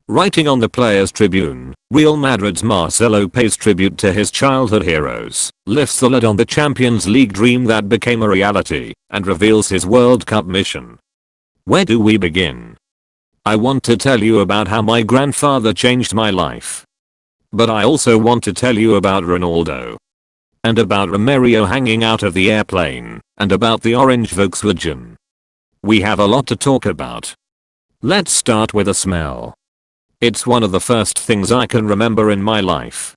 Writing on the Players Tribune, Real Madrids Marcelo pays tribute to his childhood heroes, lifts the lid on the Champions League dream that became a reality, and reveals his World Cup mission. Where do we begin? I want to tell you about how my grandfather changed my life. But I also want to tell you about Ronaldo. And about Romario hanging out of the airplane, and about the orange Volkswagen. We have a lot to talk about. Let's start with a smell. It's one of the first things I can remember in my life.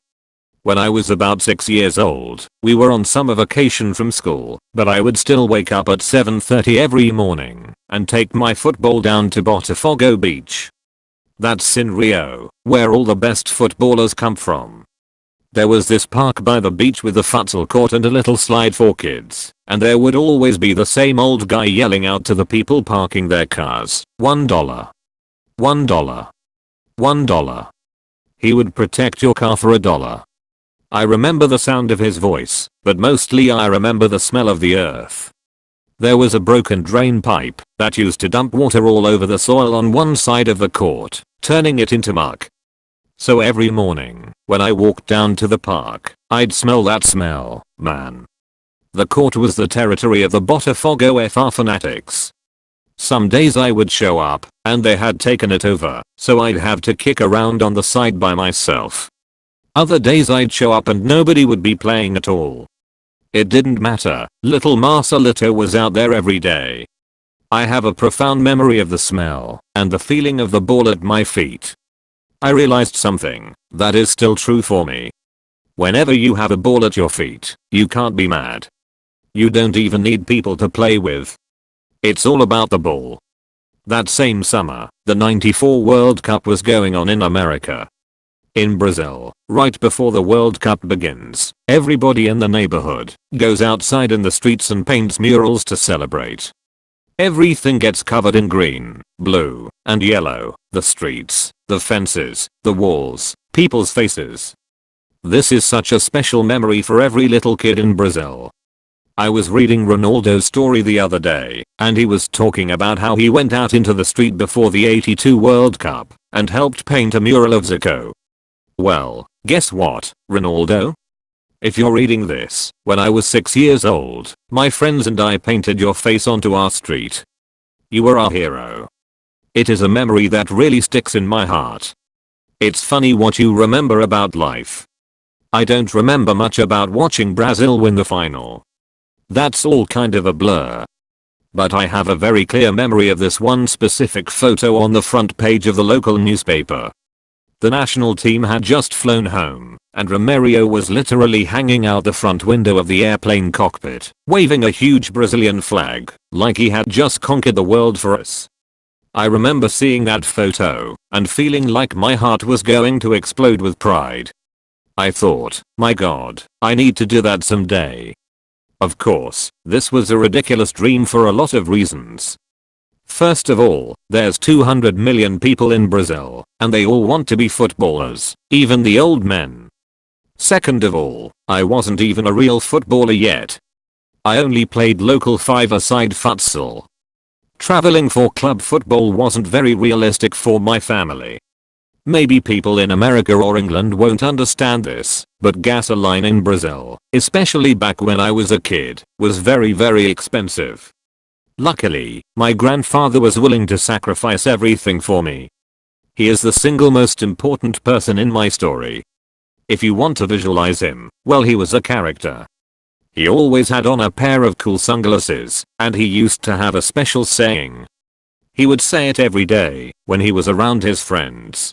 When I was about 6 years old, we were on summer vacation from school, but I would still wake up at 7:30 every morning and take my football down to Botafogo Beach. That's in Rio, where all the best footballers come from. There was this park by the beach with a futsal court and a little slide for kids, and there would always be the same old guy yelling out to the people parking their cars, $1. $1. $1. He would protect your car for $1. I remember the sound of his voice, but mostly I remember the smell of the earth. There was a broken drain pipe that used to dump water all over the soil on one side of the court, turning it into muck. So every morning, when I walked down to the park, I'd smell that smell, man. The court was the territory of the Botafogo FR fanatics. Some days I would show up, and they had taken it over, so I'd have to kick around on the side by myself. Other days I'd show up and nobody would be playing at all. It didn't matter, little Marcelito was out there every day. I have a profound memory of the smell, and the feeling of the ball at my feet. I realized something that is still true for me. Whenever you have a ball at your feet, you can't be mad. You don't even need people to play with. It's all about the ball. That same summer, the '94 World Cup was going on in America. In Brazil, right before the World Cup begins, everybody in the neighborhood goes outside in the streets and paints murals to celebrate. Everything gets covered in green, blue, and yellow, the streets, the fences, the walls, people's faces. This is such a special memory for every little kid in Brazil. I was reading Ronaldo's story the other day, and he was talking about how he went out into the street before the '82 World Cup and helped paint a mural of Zico. Well, guess what, Ronaldo? If you're reading this, when I was 6 years old, my friends and I painted your face onto our street. You were our hero. It is a memory that really sticks in my heart. It's funny what you remember about life. I don't remember much about watching Brazil win the final. That's all kind of a blur. But I have a very clear memory of this one specific photo on the front page of the local newspaper. The national team had just flown home, and Romario was literally hanging out the front window of the airplane cockpit, waving a huge Brazilian flag, like he had just conquered the world for us. I remember seeing that photo, and feeling like my heart was going to explode with pride. I thought, my god, I need to do that someday. Of course, this was a ridiculous dream for a lot of reasons. First of all, there's 200 million people in Brazil, and they all want to be footballers, even the old men. Second of all, I wasn't even a real footballer yet. I only played local five-a-side futsal. Traveling for club football wasn't very realistic for my family. Maybe people in America or England won't understand this, but gasoline in Brazil, especially back when I was a kid, was very expensive. Luckily, my grandfather was willing to sacrifice everything for me. He is the single most important person in my story. If you want to visualize him, well, he was a character. He always had on a pair of cool sunglasses, and he used to have a special saying. He would say it every day when he was around his friends.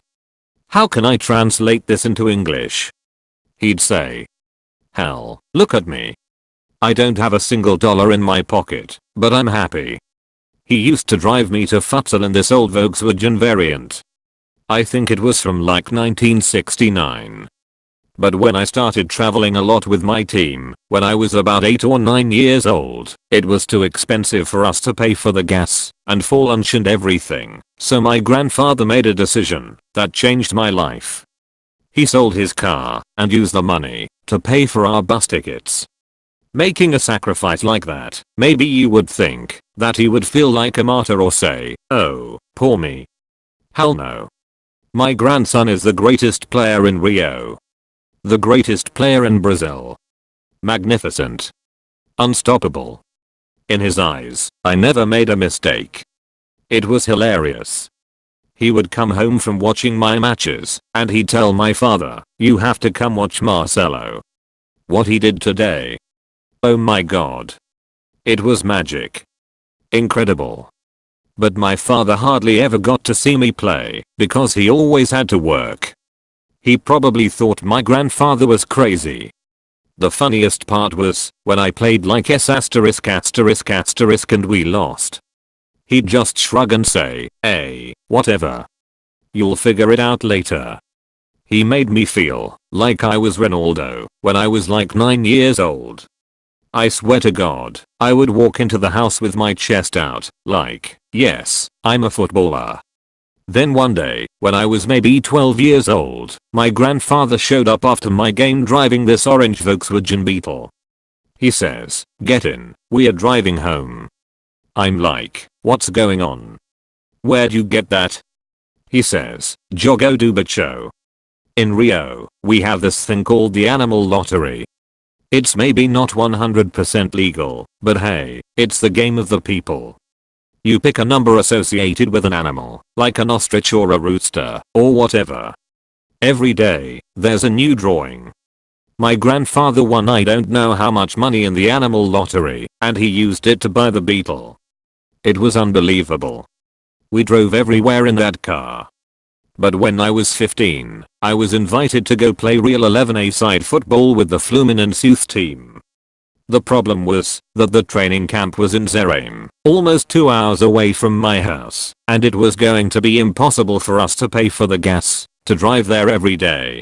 How can I translate this into English? He'd say, "Hell, look at me. I don't have a single dollar in my pocket, but I'm happy." He used to drive me to futsal in this old Volkswagen variant. I think it was from like 1969. But when I started traveling a lot with my team, when I was about 8 or 9 years old, it was too expensive for us to pay for the gas and for lunch and everything, so my grandfather made a decision that changed my life. He sold his car and used the money to pay for our bus tickets. Making a sacrifice like that, maybe you would think that he would feel like a martyr or say, "Oh, poor me." Hell no. My grandson is the greatest player in Rio. The greatest player in Brazil. Magnificent. Unstoppable. In his eyes, I never made a mistake. It was hilarious. He would come home from watching my matches, and he'd tell my father, "You have to come watch Marcelo. What he did today. Oh my god. It was magic. Incredible." But my father hardly ever got to see me play, because he always had to work. He probably thought my grandfather was crazy. The funniest part was, when I played like S*** and we lost. He'd just shrug and say, "Hey, whatever. You'll figure it out later." He made me feel like I was Ronaldo when I was like 9 years old. I swear to God, I would walk into the house with my chest out, like, yes, I'm a footballer. Then one day, when I was maybe 12 years old, my grandfather showed up after my game driving this orange Volkswagen Beetle. He says, "Get in, we are driving home." I'm like, "What's going on? Where'd you get that?" He says, "Jogo do Bicho. In Rio, we have this thing called the animal lottery. It's maybe not 100% legal, but hey, it's the game of the people. You pick a number associated with an animal, like an ostrich or a rooster, or whatever. Every day, there's a new drawing. My grandfather won I don't know how much money in the animal lottery, and he used it to buy the Beetle. It was unbelievable. We drove everywhere in that car. But when I was 15, I was invited to go play Real 11A side football with the Fluminense youth team. The problem was that the training camp was in Zerame, almost 2 hours away from my house, and it was going to be impossible for us to pay for the gas to drive there every day.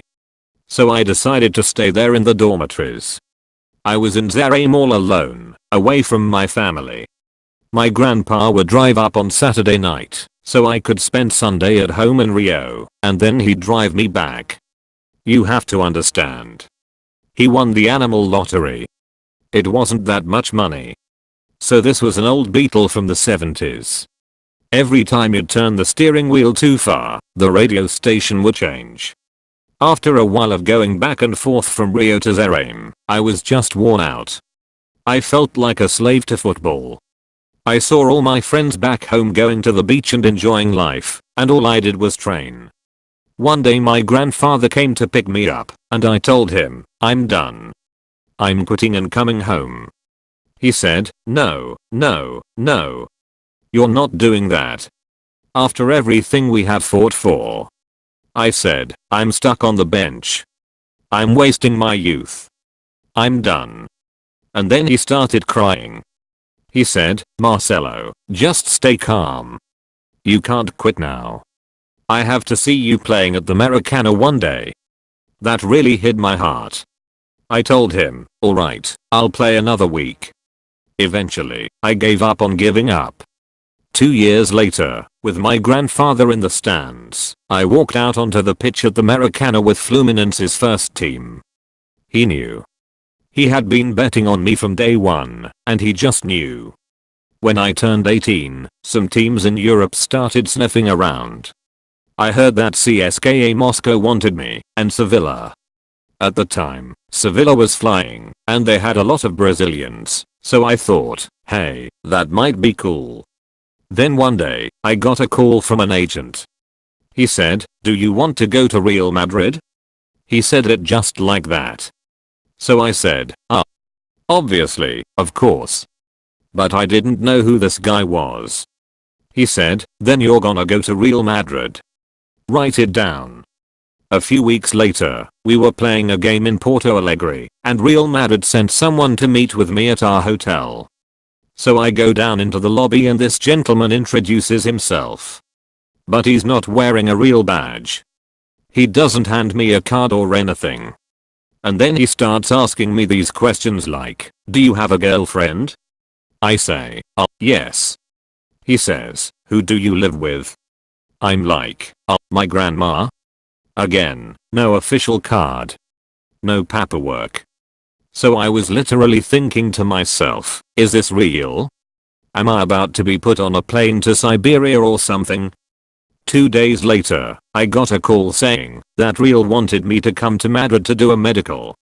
So I decided to stay there in the dormitories. I was in Zerame all alone, away from my family. My grandpa would drive up on Saturday night, so I could spend Sunday at home in Rio, and then he'd drive me back. You have to understand. He won the animal lottery. It wasn't that much money. So this was an old Beetle from the 70s. Every time you'd turn the steering wheel too far, the radio station would change. After a while of going back and forth from Rio to Zerame, I was just worn out. I felt like a slave to football. I saw all my friends back home going to the beach and enjoying life, and all I did was train. One day my grandfather came to pick me up, and I told him, "I'm done. I'm quitting and coming home." He said, "No, no, no. You're not doing that. After everything we have fought for." I said, "I'm stuck on the bench. I'm wasting my youth. I'm done." And then he started crying. He said, "Marcelo, just stay calm. You can't quit now. I have to see you playing at the Maracana one day." That really hit my heart. I told him, "Alright, I'll play another week." Eventually, I gave up on giving up. 2 years later, with my grandfather in the stands, I walked out onto the pitch at the Maracana with Fluminense's first team. He knew. He had been betting on me from day one, and he just knew. When I turned 18, some teams in Europe started sniffing around. I heard that CSKA Moscow wanted me, and Sevilla. At the time, Sevilla was flying, and they had a lot of Brazilians, so I thought, hey, that might be cool. Then one day, I got a call from an agent. He said, "Do you want to go to Real Madrid?" He said it just like that. So I said, obviously, of course. But I didn't know who this guy was. He said, "Then you're gonna go to Real Madrid. Write it down." A few weeks later, we were playing a game in Porto Alegre, and Real Madrid sent someone to meet with me at our hotel. So I go down into the lobby and this gentleman introduces himself. But he's not wearing a real badge. He doesn't hand me a card or anything. And then he starts asking me these questions like, "Do you have a girlfriend?" I say, yes." He says, "Who do you live with?" I'm like, my grandma." Again, no official card. No paperwork. So I was literally thinking to myself, is this real? Am I about to be put on a plane to Siberia or something? 2 days later, I got a call saying that Real wanted me to come to Madrid to do a medical.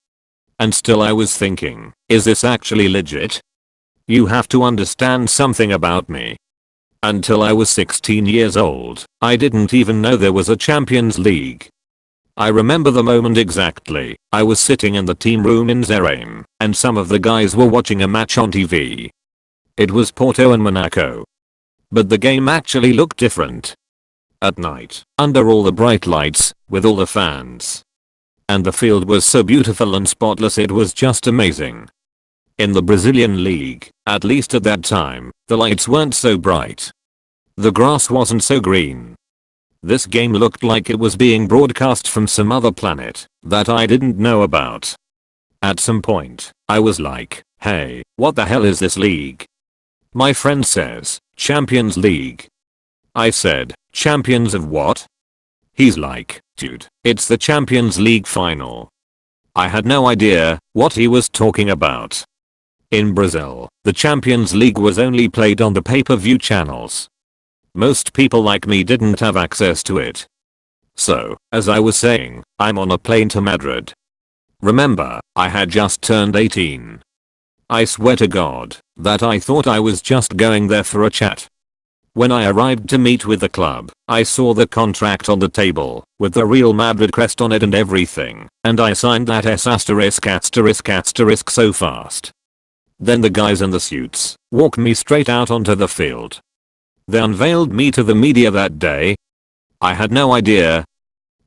And still I was thinking, is this actually legit? You have to understand something about me. Until I was 16 years old, I didn't even know there was a Champions League. I remember the moment exactly. I was sitting in the team room in Zeraim, and some of the guys were watching a match on TV. It was Porto and Monaco. But the game actually looked different. At night, under all the bright lights, with all the fans. And the field was so beautiful and spotless, it was just amazing. In the Brazilian league, at least at that time, the lights weren't so bright. The grass wasn't so green. This game looked like it was being broadcast from some other planet that I didn't know about. At some point, I was like, hey, what the hell is this league? My friend says, Champions League. I said, champions of what? He's like, dude, it's the Champions League final. I had no idea what he was talking about. In Brazil, the Champions League was only played on the pay-per-view channels. Most people like me didn't have access to it. So, as I was saying, I'm on a plane to Madrid. Remember, I had just turned 18. I swear to God that I thought I was just going there for a chat. When I arrived to meet with the club, I saw the contract on the table with the Real Madrid crest on it and everything, and I signed that S*** so fast. Then the guys in the suits walked me straight out onto the field. They unveiled me to the media that day. I had no idea.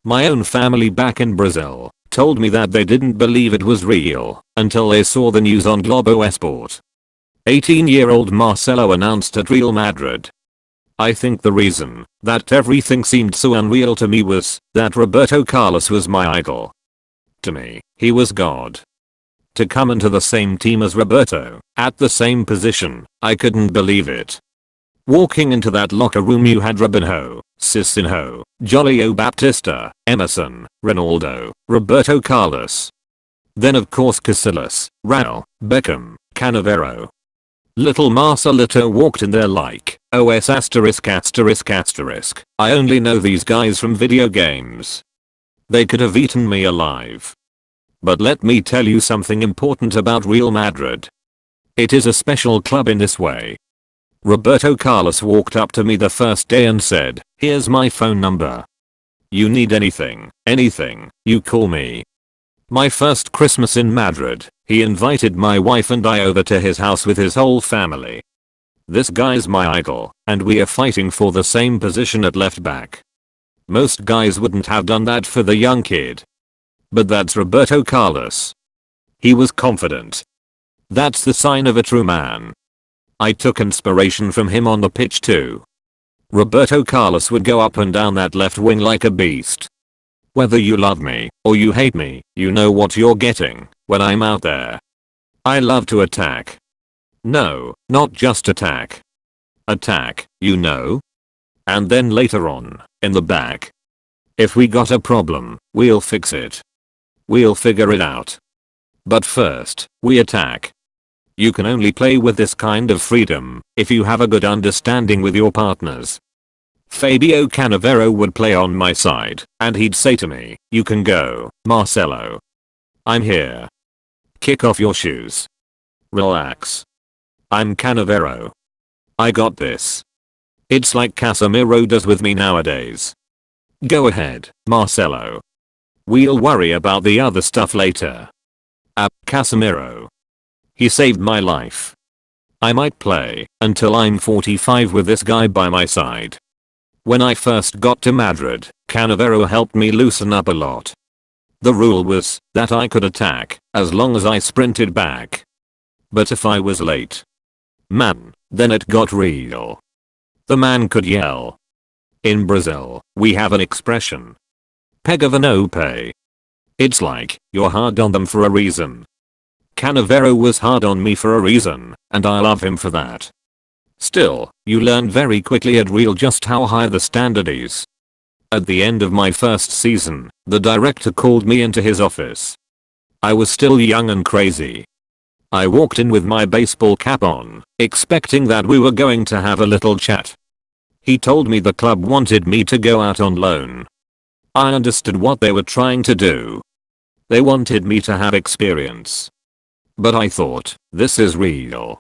My own family back in Brazil told me that they didn't believe it was real until they saw the news on Globo Esport. 18-year-old Marcelo announced at Real Madrid. I think the reason that everything seemed so unreal to me was that Roberto Carlos was my idol. To me, he was God. To come into the same team as Roberto, at the same position, I couldn't believe it. Walking into that locker room, you had Robinho, Cicinho, Jolio Baptista, Emerson, Ronaldo, Roberto Carlos. Then of course Casillas, Raul, Beckham, Cannavaro. Little Marcelito walked in there like, OS ******. I only know these guys from video games. They could have eaten me alive. But let me tell you something important about Real Madrid. It is a special club in this way. Roberto Carlos walked up to me the first day and said, here's my phone number. You need anything, you call me. My first Christmas in Madrid, he invited my wife and I over to his house with his whole family. This guy's my idol, and we are fighting for the same position at left back. Most guys wouldn't have done that for the young kid. But that's Roberto Carlos. He was confident. That's the sign of a true man. I took inspiration from him on the pitch too. Roberto Carlos would go up and down that left wing like a beast. Whether you love me or you hate me, you know what you're getting when I'm out there. I love to attack. No, not just attack. Attack, you know? And then later on, in the back. If we got a problem, we'll fix it. We'll figure it out. But first, we attack. You can only play with this kind of freedom if you have a good understanding with your partners. Fabio Cannavaro would play on my side, and he'd say to me, you can go, Marcelo. I'm here. Kick off your shoes. Relax. I'm Cannavaro. I got this. It's like Casemiro does with me nowadays. Go ahead, Marcelo. We'll worry about the other stuff later. Casemiro. He saved my life. I might play until I'm 45 with this guy by my side. When I first got to Madrid, Cannavaro helped me loosen up a lot. The rule was that I could attack as long as I sprinted back. But if I was late, man, then it got real. The man could yell. In Brazil, we have an expression. Pega va no pay. It's like, you're hard on them for a reason. Cannavaro was hard on me for a reason, and I love him for that. Still, you learn very quickly at Real just how high the standard is. At the end of my first season, the director called me into his office. I was still young and crazy. I walked in with my baseball cap on, expecting that we were going to have a little chat. He told me the club wanted me to go out on loan. I understood what they were trying to do. They wanted me to have experience. But I thought, this is real.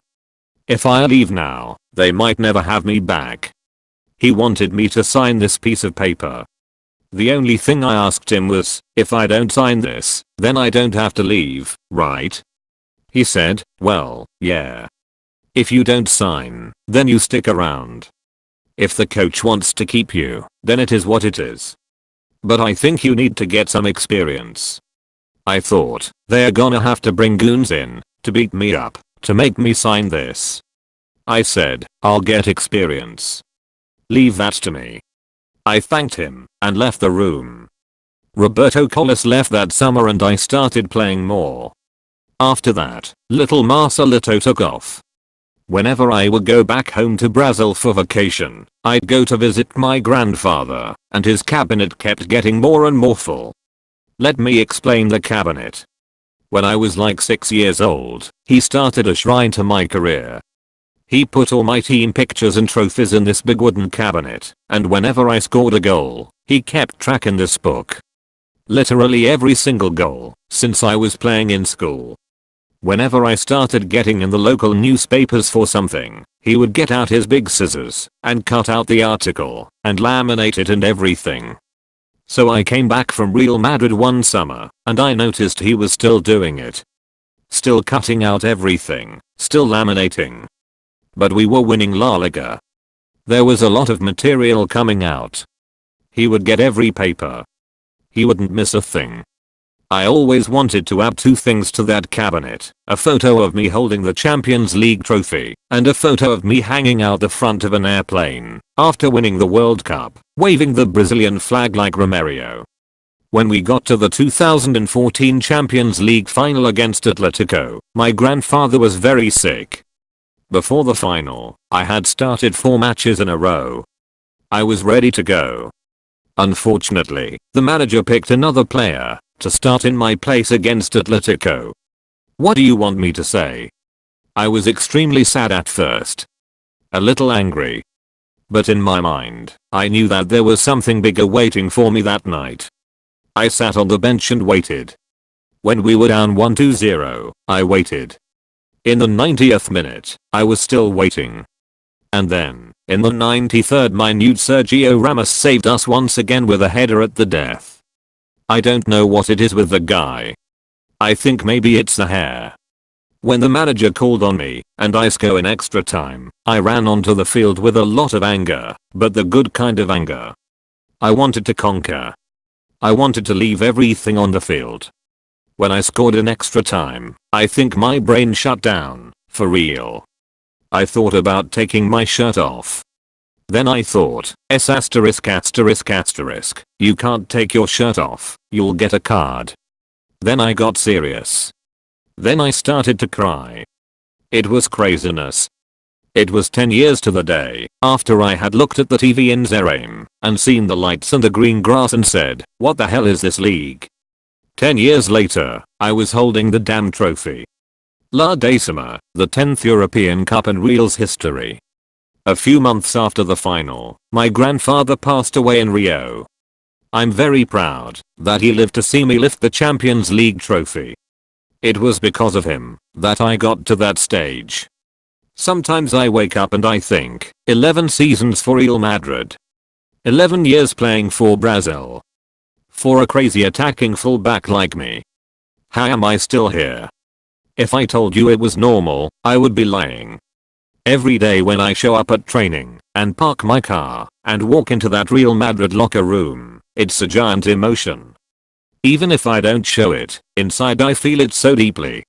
If I leave now, they might never have me back. He wanted me to sign this piece of paper. The only thing I asked him was, if I don't sign this, then I don't have to leave, right? He said, well, yeah. If you don't sign, then you stick around. If the coach wants to keep you, then it is what it is. But I think you need to get some experience. I thought, they're gonna have to bring goons in, to beat me up, to make me sign this. I said, I'll get experience. Leave that to me. I thanked him, and left the room. Roberto Carlos left that summer and I started playing more. After that, little Marcelito took off. Whenever I would go back home to Brazil for vacation, I'd go to visit my grandfather, and his cabinet kept getting more and more full. Let me explain the cabinet. When I was like 6 years old, he started a shrine to my career. He put all my team pictures and trophies in this big wooden cabinet, and whenever I scored a goal, he kept track in this book. Literally every single goal, since I was playing in school. Whenever I started getting in the local newspapers for something, he would get out his big scissors and cut out the article and laminate it and everything. So I came back from Real Madrid one summer and I noticed he was still doing it. Still cutting out everything, still laminating. But we were winning La Liga. There was a lot of material coming out. He would get every paper. He wouldn't miss a thing. I always wanted to add 2 things to that cabinet, a photo of me holding the Champions League trophy, and a photo of me hanging out the front of an airplane, after winning the World Cup, waving the Brazilian flag like Romario. When we got to the 2014 Champions League final against Atletico, my grandfather was very sick. Before the final, I had started 4 matches in a row. I was ready to go. Unfortunately, the manager picked another player to start in my place against Atletico. What do you want me to say? I was extremely sad at first. A little angry. But in my mind, I knew that there was something bigger waiting for me that night. I sat on the bench and waited. When we were down 1-0, I waited. In the 90th minute, I was still waiting. And then, in the 93rd minute, Sergio Ramos saved us once again with a header at the death. I don't know what it is with the guy. I think maybe it's the hair. When the manager called on me and I scored in extra time, I ran onto the field with a lot of anger, but the good kind of anger. I wanted to conquer. I wanted to leave everything on the field. When I scored in extra time, I think my brain shut down, for real. I thought about taking my shirt off. Then I thought, you can't take your shirt off, you'll get a card. Then I got serious. Then I started to cry. It was craziness. It was 10 years to the day after I had looked at the TV in Zerame and seen the lights and the green grass and said, what the hell is this league? 10 years later, I was holding the damn trophy. La Decima, the 10th European Cup in Real's history. A few months after the final, my grandfather passed away in Rio. I'm very proud that he lived to see me lift the Champions League trophy. It was because of him that I got to that stage. Sometimes I wake up and I think, 11 seasons for Real Madrid. 11 years playing for Brazil. For a crazy attacking fullback like me. How am I still here? If I told you it was normal, I would be lying. Every day when I show up at training and park my car and walk into that Real Madrid locker room, it's a giant emotion. Even if I don't show it, inside I feel it so deeply.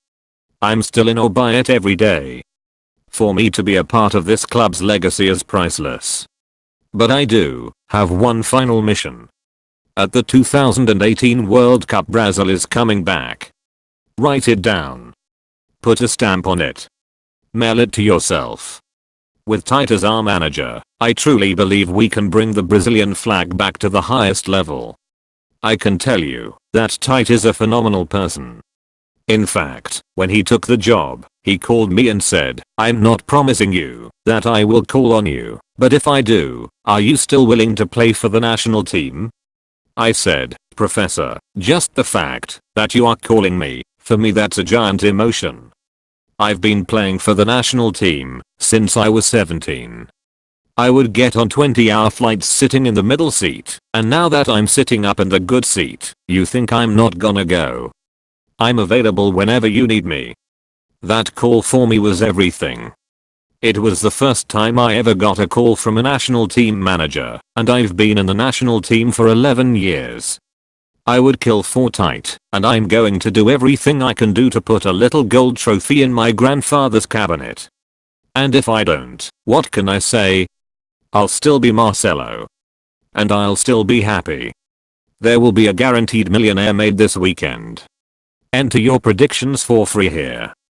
I'm still in awe by it every day. For me to be a part of this club's legacy is priceless. But I do have one final mission. At the 2018 World Cup, Brazil is coming back. Write it down. Put a stamp on it. Mail it to yourself. With Tite as our manager, I truly believe we can bring the Brazilian flag back to the highest level. I can tell you that Tite is a phenomenal person. In fact, when he took the job, he called me and said, I'm not promising you that I will call on you, But if I do, are you still willing to play for the national team? I said, Professor, just the fact that you are calling me, for me that's a giant emotion. I've been playing for the national team since I was 17. I would get on 20-hour flights sitting in the middle seat, and now that I'm sitting up in the good seat, you think I'm not gonna go? I'm available whenever you need me. That call for me was everything. It was the first time I ever got a call from a national team manager, and I've been in the national team for 11 years. I would kill for tight, and I'm going to do everything I can do to put a little gold trophy in my grandfather's cabinet. And if I don't, what can I say? I'll still be Marcelo. And I'll still be happy. There will be a guaranteed millionaire made this weekend. Enter your predictions for free here.